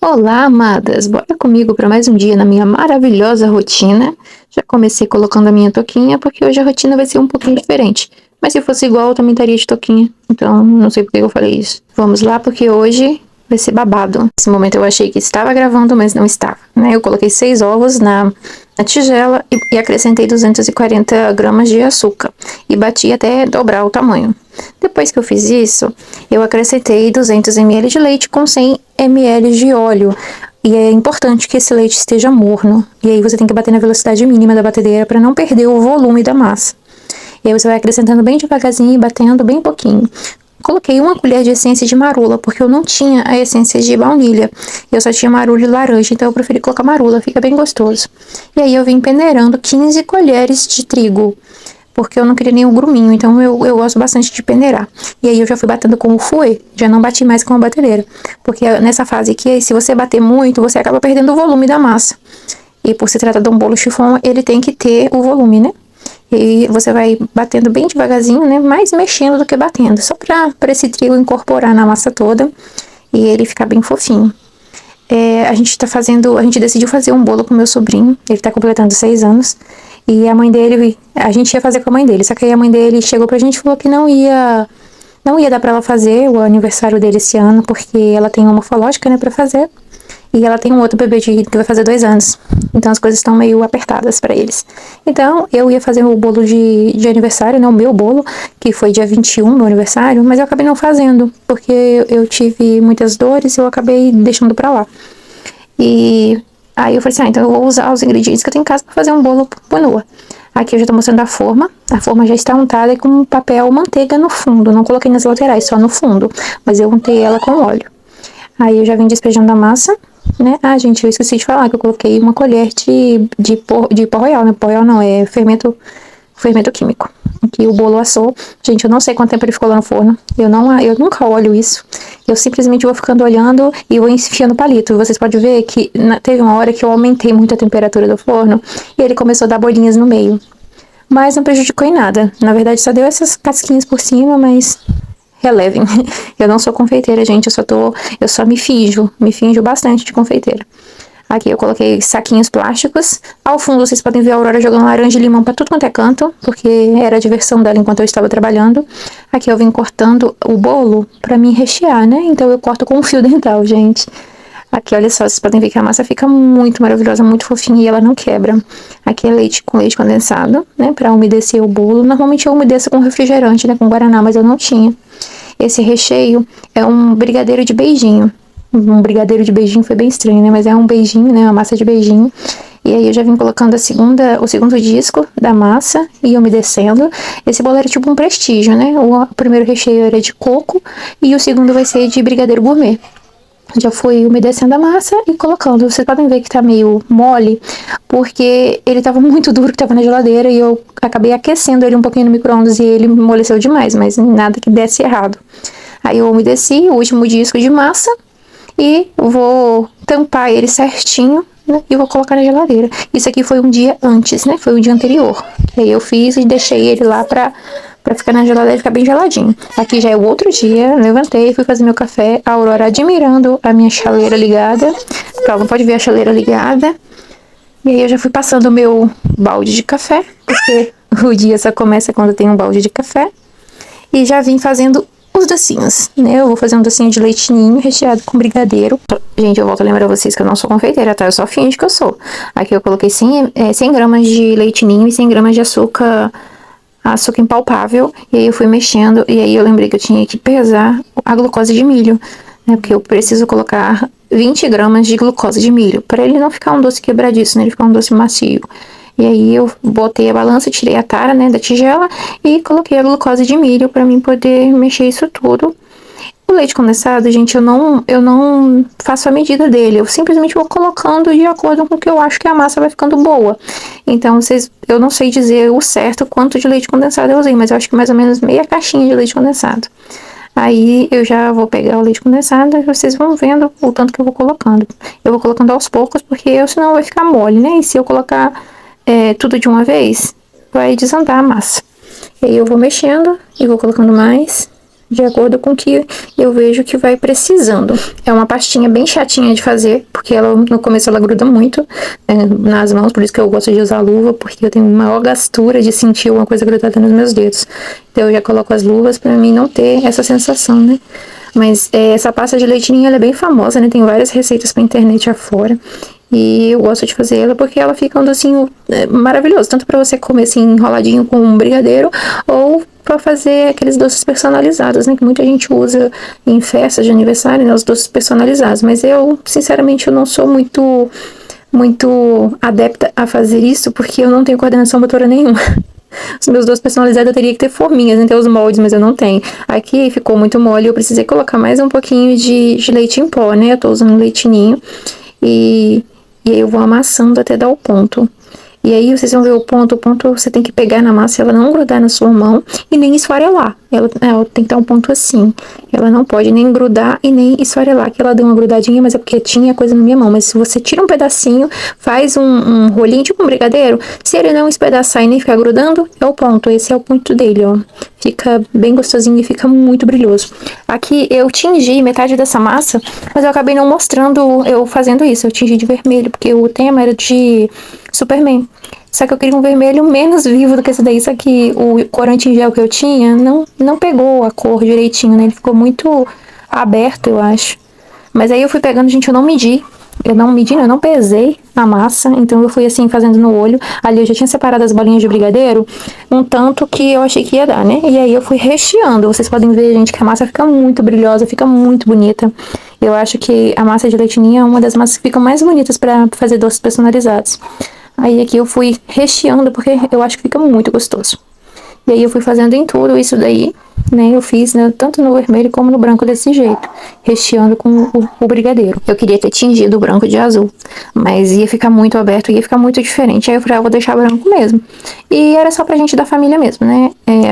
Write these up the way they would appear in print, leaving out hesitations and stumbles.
Olá, amadas! Bora comigo para mais um dia na minha maravilhosa rotina. Já comecei colocando a minha touquinha, porque hoje a rotina vai ser um pouquinho diferente. Mas se fosse igual, eu também estaria de touquinha. Então, não sei por que eu falei isso. Vamos lá, porque hoje vai ser babado. Nesse momento eu achei que estava gravando, mas não estava, né? Eu coloquei 6 ovos na tigela e acrescentei 240 gramas de açúcar. E bati até dobrar o tamanho. Depois que eu fiz isso, eu acrescentei 200 ml de leite com 100 ml de óleo. E é importante que esse leite esteja morno. E aí você tem que bater na velocidade mínima da batedeira para não perder o volume da massa. E aí você vai acrescentando bem devagarzinho e batendo bem pouquinho. Coloquei 1 colher de essência de marula, porque eu não tinha a essência de baunilha. Eu só tinha marula e laranja, então eu preferi colocar marula, fica bem gostoso. E aí eu vim peneirando 15 colheres de trigo, porque eu não queria nenhum gruminho, então eu gosto bastante de peneirar. E aí eu já fui batendo com o fouet, já não bati mais com a batedeira, porque nessa fase aqui, se você bater muito, você acaba perdendo o volume da massa. E por se tratar de um bolo chiffon, ele tem que ter o volume, né? E você vai batendo bem devagarzinho, né? Mais mexendo do que batendo, só pra esse trigo incorporar na massa toda e ele ficar bem fofinho. A gente decidiu fazer um bolo com meu sobrinho, ele tá completando 6 anos. E a mãe dele, a gente ia fazer com a mãe dele, só que aí a mãe dele chegou pra gente e falou que não ia dar pra ela fazer o aniversário dele esse ano, porque ela tem uma morfológica, né, pra fazer. E ela tem um outro bebê que vai fazer 2 anos. Então as coisas estão meio apertadas pra eles. Então eu ia fazer o bolo de aniversário, né, o meu bolo, que foi dia 21, meu aniversário, mas eu acabei não fazendo, porque eu tive muitas dores e eu acabei deixando pra lá. E aí eu falei assim, então eu vou usar os ingredientes que eu tenho em casa pra fazer um bolo bonua. Aqui eu já tô mostrando a forma já está untada e com papel manteiga no fundo, não coloquei nas laterais, só no fundo, mas eu untei ela com óleo. Aí eu já vim despejando a massa, né? Ah, gente, eu esqueci de falar que eu coloquei 1 colher de pó royal, né? Pó royal não, é fermento químico. Aqui o bolo assou. Gente, eu não sei quanto tempo ele ficou lá no forno. Eu nunca olho isso. Eu simplesmente vou ficando olhando e vou enfiando palito. Vocês podem ver que teve uma hora que eu aumentei muito a temperatura do forno e ele começou a dar bolinhas no meio. Mas não prejudicou em nada. Na verdade, só deu essas casquinhas por cima, mas relevem. Eu não sou confeiteira, gente. Eu só me finjo bastante de confeiteira. Aqui eu coloquei saquinhos plásticos. Ao fundo vocês podem ver a Aurora jogando laranja e limão pra tudo quanto é canto, porque era a diversão dela enquanto eu estava trabalhando. Aqui eu vim cortando o bolo pra mim rechear, né? Então eu corto com um fio dental, gente. Aqui, olha só, vocês podem ver que a massa fica muito maravilhosa, muito fofinha e ela não quebra. Aqui é leite com leite condensado, né? Pra umedecer o bolo. Normalmente eu umedeço com refrigerante, né? Com guaraná, mas eu não tinha. Esse recheio é um brigadeiro de beijinho. Um brigadeiro de beijinho foi bem estranho, né? Mas é um beijinho, né? Uma massa de beijinho. E aí eu já vim colocando o segundo disco da massa e umedecendo. Esse bolo era tipo um prestígio, né? O primeiro recheio era de coco e o segundo vai ser de brigadeiro gourmet. Já fui umedecendo a massa e colocando. Vocês podem ver que tá meio mole, porque ele tava muito duro, que tava na geladeira, e eu acabei aquecendo ele um pouquinho no micro-ondas e ele amoleceu demais, mas nada que desse errado. Aí eu umedeci o último disco de massa e vou tampar ele certinho, né, e vou colocar na geladeira. Isso aqui foi um dia antes, né? Foi o dia anterior. Aí eu fiz e deixei ele lá pra ficar na geladeira e ficar bem geladinho. Aqui já é o outro dia, levantei, fui fazer meu café, a Aurora admirando a minha chaleira ligada. Ela não pode ver a chaleira ligada. E aí eu já fui passando o meu balde de café, porque o dia só começa quando tem um balde de café. E já vim fazendo os docinhos, né? Eu vou fazer um docinho de leite ninho recheado com brigadeiro. Gente, eu volto a lembrar vocês que eu não sou confeiteira, tá? Eu só finjo que eu sou. Aqui eu coloquei 100 gramas de leite ninho e 100 gramas de açúcar impalpável, e aí eu fui mexendo, e aí eu lembrei que eu tinha que pesar a glucose de milho, né, porque eu preciso colocar 20 gramas de glucose de milho, para ele não ficar um doce quebradiço, né, ele ficar um doce macio. E aí eu botei a balança, tirei a tara, né, da tigela, e coloquei a glucose de milho para mim poder mexer isso tudo. O leite condensado, gente, eu não faço a medida dele. Eu simplesmente vou colocando de acordo com o que eu acho que a massa vai ficando boa. Então, eu não sei dizer o certo quanto de leite condensado eu usei, mas eu acho que mais ou menos meia caixinha de leite condensado. Aí eu já vou pegar o leite condensado e vocês vão vendo o tanto que eu vou colocando. Eu vou colocando aos poucos, porque senão vai ficar mole, né? E se eu colocar tudo de uma vez, vai desandar a massa. E aí eu vou mexendo e vou colocando mais de acordo com o que eu vejo que vai precisando. É uma pastinha bem chatinha de fazer, porque ela, no começo ela gruda muito nas mãos, por isso que eu gosto de usar luva, porque eu tenho maior gastura de sentir alguma coisa grudada nos meus dedos. Então eu já coloco as luvas pra mim não ter essa sensação, né? Mas essa pasta de leite ninho, ela é bem famosa, né? Tem várias receitas pra internet afora. E eu gosto de fazer ela porque ela fica um docinho maravilhoso. Tanto pra você comer assim, enroladinho com um brigadeiro, ou pra fazer aqueles doces personalizados, né? Que muita gente usa em festas de aniversário, né? Os doces personalizados. Mas eu, sinceramente, eu não sou muito adepta a fazer isso, porque eu não tenho coordenação motora nenhuma. Os meus doces personalizados eu teria que ter forminhas, né, ter os moldes, mas eu não tenho. Aqui ficou muito mole, eu precisei colocar mais um pouquinho de leite em pó, né? Eu tô usando leite ninho. E aí eu vou amassando até dar o ponto. E aí vocês vão ver o ponto você tem que pegar na massa, ela não grudar na sua mão e nem esfarelar. Ela tem que dar um ponto assim. Ela não pode nem grudar e nem esfarelar, que ela deu uma grudadinha, mas é porque tinha coisa na minha mão. Mas se você tira um pedacinho, faz um rolinho, tipo um brigadeiro, se ele não espedaçar e nem ficar grudando, é o ponto. Esse é o ponto dele, ó. Fica bem gostosinho e fica muito brilhoso. Aqui eu tingi metade dessa massa, mas eu acabei não mostrando eu fazendo isso. Eu tingi de vermelho, porque o tema era de Superman. Só que eu queria um vermelho menos vivo do que esse daí. Só que o corante em gel que eu tinha não pegou a cor direitinho, né? Ele ficou muito aberto, eu acho. Mas aí eu fui pegando, gente, eu não medi. Eu não pesei a massa. Então eu fui assim, fazendo no olho. Ali eu já tinha separado as bolinhas de brigadeiro, um tanto que eu achei que ia dar, né? E aí eu fui recheando. Vocês podem ver, gente, que a massa fica muito brilhosa, fica muito bonita. Eu acho que a massa de leite ninho é uma das massas que ficam mais bonitas pra fazer doces personalizados. Aí aqui eu fui recheando, porque eu acho que fica muito gostoso. E aí eu fui fazendo em tudo isso daí, né? Eu fiz, né, tanto no vermelho como no branco desse jeito, recheando com o brigadeiro. Eu queria ter tingido o branco de azul, mas ia ficar muito aberto, ia ficar muito diferente. Aí eu falei, eu vou deixar branco mesmo. E era só pra gente da família mesmo, né?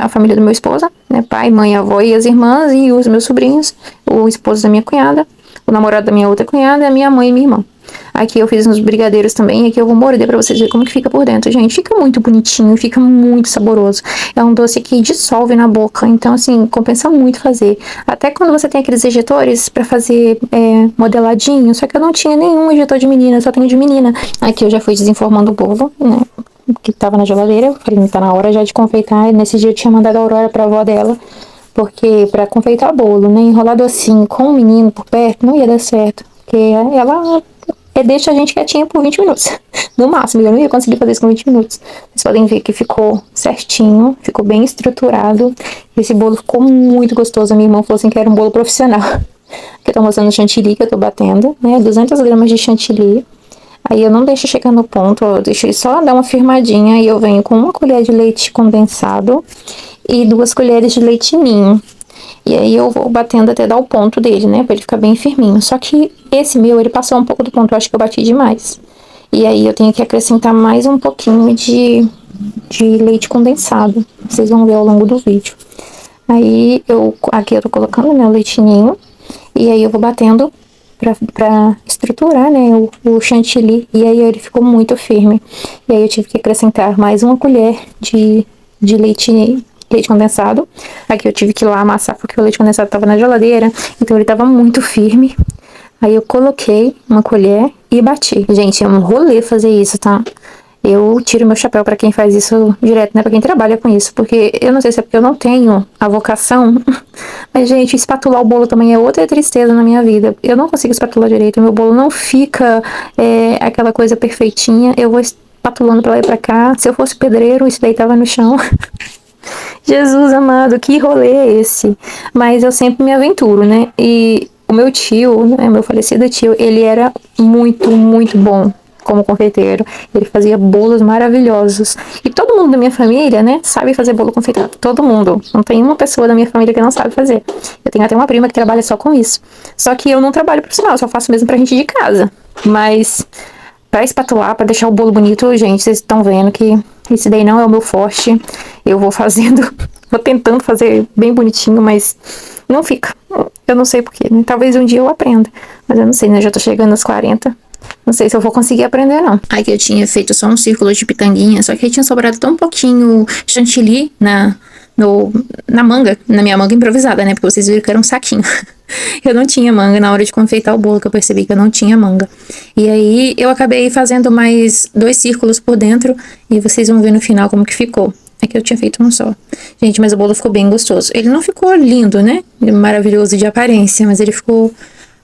A família do meu esposo, né? Pai, mãe, avó e as irmãs, e os meus sobrinhos, o esposo da minha cunhada, o namorado da minha outra cunhada, a minha mãe e minha irmã. Aqui eu fiz uns brigadeiros também, aqui eu vou morder pra vocês verem como que fica por dentro, gente. Fica muito bonitinho, fica muito saboroso. É um doce que dissolve na boca, então assim, compensa muito fazer. Até quando você tem aqueles ejetores pra fazer modeladinho, só que eu não tinha nenhum ejetor de menina, só tenho de menina. Aqui eu já fui desenformando o bolo, né, que tava na geladeira. Eu falei, tá na hora já de confeitar. nesse dia eu tinha mandado a Aurora pra avó dela, porque pra confeitar bolo, né, enrolado assim, com o menino por perto, não ia dar certo. Porque ela deixa a gente quietinha por 20 minutos. No máximo, eu não ia conseguir fazer isso com 20 minutos. Vocês podem ver que ficou certinho, ficou bem estruturado. Esse bolo ficou muito gostoso. A minha irmã falou assim que era um bolo profissional. Aqui eu tô mostrando o chantilly que eu tô batendo, né? 200 gramas de chantilly. Aí eu não deixo chegar no ponto, eu deixei só dar uma firmadinha. E eu venho com 1 colher de leite condensado e 2 colheres de leite ninho. E aí eu vou batendo até dar o ponto dele, né? Pra ele ficar bem firminho. Só que esse meu, ele passou um pouco do ponto. Eu acho que eu bati demais. E aí eu tenho que acrescentar mais um pouquinho de leite condensado. Vocês vão ver ao longo do vídeo. Aí aqui eu tô colocando, né, o leitinho. E aí eu vou batendo pra estruturar, né, o chantilly. E aí ele ficou muito firme. E aí eu tive que acrescentar mais 1 colher de leite condensado. Aqui eu tive que ir lá amassar porque o leite condensado tava na geladeira, então ele tava muito firme. Aí eu coloquei 1 colher e bati. Gente, é um rolê fazer isso, tá? Eu tiro meu chapéu pra quem faz isso direto, né? Pra quem trabalha com isso, porque eu não sei se é porque eu não tenho a vocação, mas, gente, espatular o bolo também é outra tristeza na minha vida. Eu não consigo espatular direito, meu bolo não fica aquela coisa perfeitinha. Eu vou espatulando pra lá e pra cá. Se eu fosse pedreiro, isso daí tava no chão. Jesus amado, que rolê é esse? Mas eu sempre me aventuro, né? E o meu tio, né, meu falecido tio, ele era muito, muito bom como confeiteiro. Ele fazia bolos maravilhosos. E todo mundo da minha família, né, sabe fazer bolo confeitado. Todo mundo. Não tem uma pessoa da minha família que não sabe fazer. Eu tenho até uma prima que trabalha só com isso. Só que eu não trabalho profissional, eu só faço mesmo pra gente de casa. Mas pra espatular, pra deixar o bolo bonito, gente, vocês estão vendo que esse daí não é o meu forte. Eu vou fazendo, vou tentando fazer bem bonitinho, mas não fica. Eu não sei porquê, né? Talvez um dia eu aprenda. Mas eu não sei, né? Já tô chegando aos 40. Não sei se eu vou conseguir aprender, não. Aqui eu tinha feito só um círculo de pitanguinha, só que aí tinha sobrado tão pouquinho chantilly na manga, na minha manga improvisada, né? Porque vocês viram que era um saquinho. Eu não tinha manga na hora de confeitar o bolo, que eu percebi que eu não tinha manga. E aí eu acabei fazendo mais 2 círculos por dentro e vocês vão ver no final como que ficou. É que eu tinha feito um só. Gente, mas o bolo ficou bem gostoso. Ele não ficou lindo, né? Maravilhoso de aparência, mas ele ficou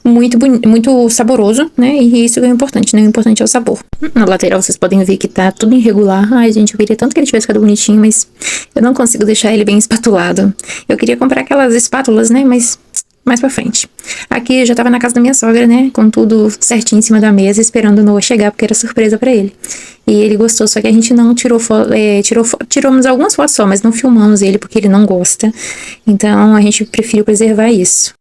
muito bonito, muito saboroso, né? E isso é o importante, né? O importante é o sabor. Na lateral vocês podem ver que tá tudo irregular. Ai, gente, eu queria tanto que ele tivesse ficado bonitinho, mas eu não consigo deixar ele bem espatulado. Eu queria comprar aquelas espátulas, né? Mas mais pra frente. Aqui eu já tava na casa da minha sogra, né? Com tudo certinho em cima da mesa, esperando o Noah chegar, porque era surpresa pra ele. E ele gostou, só que a gente não tirou foto, tiramos algumas fotos só, mas não filmamos ele porque ele não gosta. Então a gente preferiu preservar isso.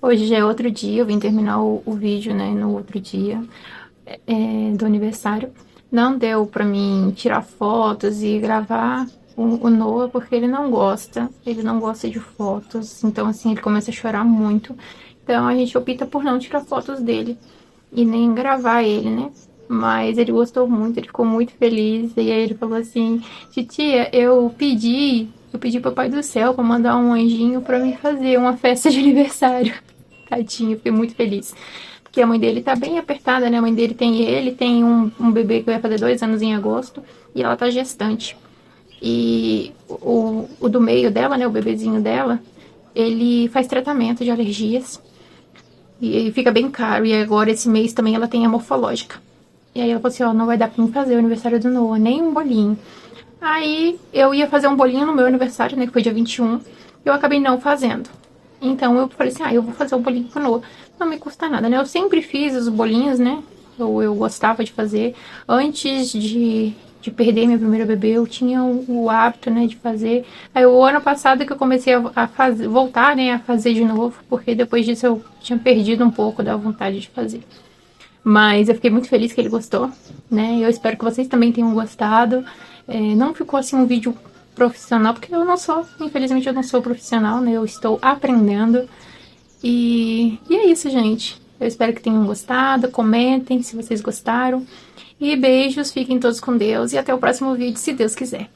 Hoje já é outro dia, eu vim terminar o vídeo, né, no outro dia do aniversário. Não deu pra mim tirar fotos e gravar o Noah, porque ele não gosta de fotos. Então, assim, ele começa a chorar muito. Então, a gente opta por não tirar fotos dele e nem gravar ele, né? Mas ele gostou muito, ele ficou muito feliz. E aí ele falou assim, titia, eu pedi pro Papai do Céu pra mandar um anjinho pra me fazer uma festa de aniversário. Tadinho, fiquei muito feliz. Porque a mãe dele tá bem apertada, né? A mãe dele tem um bebê que vai fazer 2 anos em agosto e ela tá gestante. E o do meio dela, né? O bebezinho dela, ele faz tratamento de alergias e fica bem caro. E agora esse mês também ela tem a morfológica. E aí ela falou assim, ó, não vai dar pra mim fazer o aniversário do Noah, nem um bolinho. Aí eu ia fazer um bolinho no meu aniversário, né? Que foi dia 21. Eu acabei não fazendo. Então eu falei assim, eu vou fazer o bolinho pro Noah. Não me custa nada, né? Eu sempre fiz os bolinhos, né? Eu gostava de fazer. Antes de perder minha primeira bebê, eu tinha o hábito, né, de fazer. Aí o ano passado que eu comecei a fazer, voltar, né, a fazer de novo, porque depois disso eu tinha perdido um pouco da vontade de fazer. Mas eu fiquei muito feliz que ele gostou, né? Eu espero que vocês também tenham gostado. Não ficou assim um vídeo profissional, porque eu não sou, infelizmente eu não sou profissional, né? Eu estou aprendendo. E é isso, gente. Eu espero que tenham gostado. Comentem se vocês gostaram. E beijos, fiquem todos com Deus. E até o próximo vídeo, se Deus quiser.